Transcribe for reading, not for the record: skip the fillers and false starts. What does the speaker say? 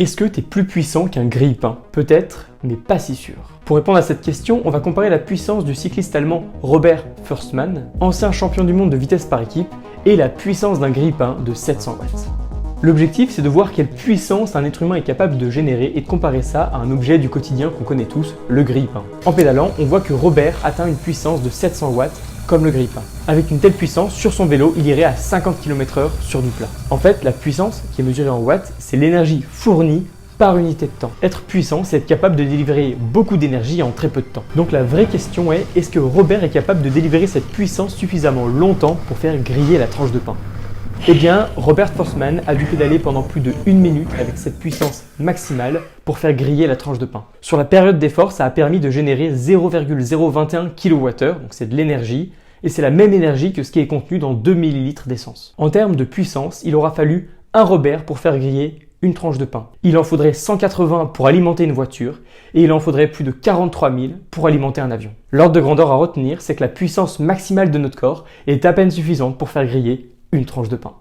Est-ce que tu es plus puissant qu'un grille-pain? Peut-être, mais pas si sûr. Pour répondre à cette question, on va comparer la puissance du cycliste allemand Robert Förstmann, ancien champion du monde de vitesse par équipe, et la puissance d'un grille-pain de 700 watts. L'objectif, c'est de voir quelle puissance un être humain est capable de générer et de comparer ça à un objet du quotidien qu'on connaît tous, le grille-pain. En pédalant, on voit que Robert atteint une puissance de 700 watts, comme le grille-pain. Avec une telle puissance, sur son vélo, il irait à 50 km/h sur du plat. En fait, la puissance, qui est mesurée en watts, c'est l'énergie fournie par unité de temps. Être puissant, c'est être capable de délivrer beaucoup d'énergie en très peu de temps. Donc la vraie question est-ce que Robert est capable de délivrer cette puissance suffisamment longtemps pour faire griller la tranche de pain? Eh bien, Robert Förstmann a dû pédaler pendant plus de 1 minute avec cette puissance maximale pour faire griller la tranche de pain. Sur la période d'effort, ça a permis de générer 0,021 kWh, donc c'est de l'énergie, et c'est la même énergie que ce qui est contenu dans 2 ml d'essence. En termes de puissance, il aura fallu un Robert pour faire griller une tranche de pain. Il en faudrait 180 pour alimenter une voiture, et il en faudrait plus de 43 000 pour alimenter un avion. L'ordre de grandeur à retenir, c'est que la puissance maximale de notre corps est à peine suffisante pour faire griller une tranche de pain.